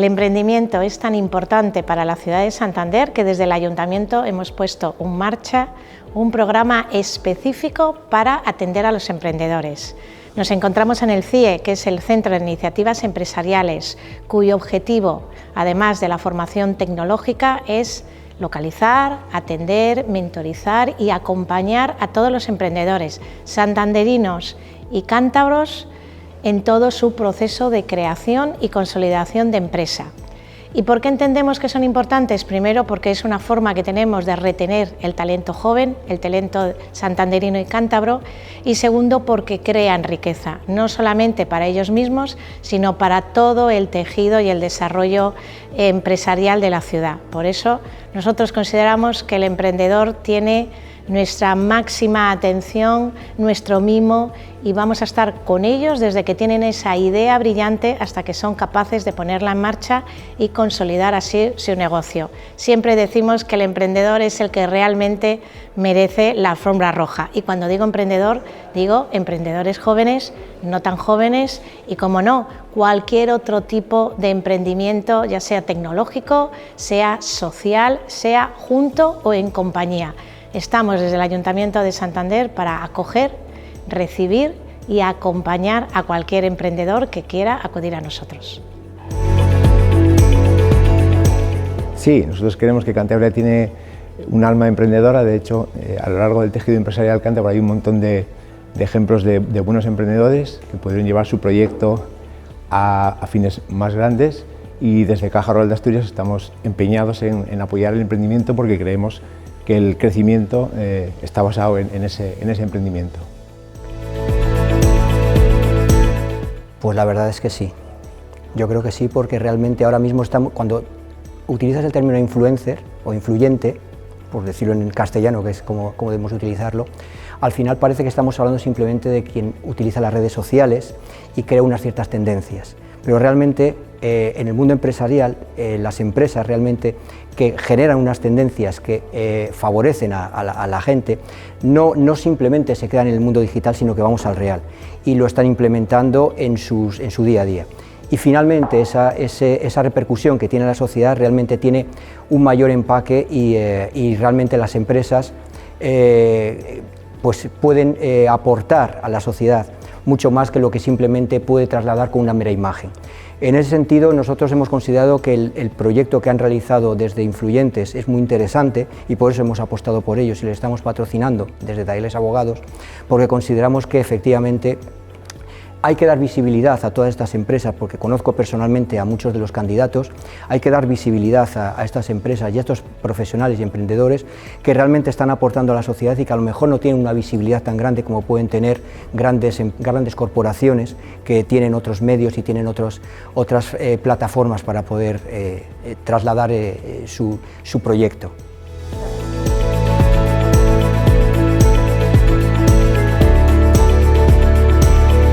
El emprendimiento es tan importante para la ciudad de Santander que desde el Ayuntamiento hemos puesto en marcha un programa específico para atender a los emprendedores. Nos encontramos en el CIE, que es el Centro de Iniciativas Empresariales, cuyo objetivo, además de la formación tecnológica, es localizar, atender, mentorizar y acompañar a todos los emprendedores santanderinos y cántabros en todo su proceso de creación y consolidación de empresa. ¿Y por qué entendemos que son importantes? Primero, porque es una forma que tenemos de retener el talento joven, el talento santanderino y cántabro, y segundo, porque crean riqueza, no solamente para ellos mismos, sino para todo el tejido y el desarrollo empresarial de la ciudad. Por eso, nosotros consideramos que el emprendedor tiene nuestra máxima atención, nuestro mimo, y vamos a estar con ellos desde que tienen esa idea brillante hasta que son capaces de ponerla en marcha y consolidar así su negocio. Siempre decimos que el emprendedor es el que realmente merece la alfombra roja, y cuando digo emprendedor, digo emprendedores jóvenes, no tan jóvenes, y como no, cualquier otro tipo de emprendimiento, ya sea tecnológico, sea social, sea junto o en compañía. Estamos desde el Ayuntamiento de Santander para acoger, recibir y acompañar a cualquier emprendedor que quiera acudir a nosotros. Sí, nosotros creemos que Cantabria tiene un alma emprendedora. De hecho, a lo largo del tejido empresarial cántabro hay un montón de ejemplos de buenos emprendedores que pudieron llevar su proyecto a fines más grandes, y desde Caja Rural de Asturias estamos empeñados en apoyar el emprendimiento, porque creemos que el crecimiento está basado en ese emprendimiento. Pues la verdad es que sí, yo creo que sí, porque realmente ahora mismo cuando utilizas el término influencer o influyente, por decirlo en castellano, que es como debemos utilizarlo, al final parece que estamos hablando simplemente de quien utiliza las redes sociales y crea unas ciertas tendencias, pero realmente en el mundo empresarial, las empresas realmente que generan unas tendencias que favorecen a la gente, no simplemente se quedan en el mundo digital, sino que vamos al real, y lo están implementando en su día a día. Y finalmente esa repercusión que tiene la sociedad realmente tiene un mayor empaque, y realmente las empresas pues pueden aportar a la sociedad mucho más que lo que simplemente puede trasladar con una mera imagen. En ese sentido, nosotros hemos considerado que el proyecto que han realizado desde Influyentes es muy interesante, y por eso hemos apostado por ellos y les estamos patrocinando desde Tailes Abogados, porque consideramos que efectivamente hay que dar visibilidad a todas estas empresas, porque conozco personalmente a muchos de los candidatos. Hay que dar visibilidad a estas empresas y a estos profesionales y emprendedores que realmente están aportando a la sociedad y que a lo mejor no tienen una visibilidad tan grande como pueden tener grandes corporaciones que tienen otros medios y tienen otras plataformas para poder trasladar su proyecto.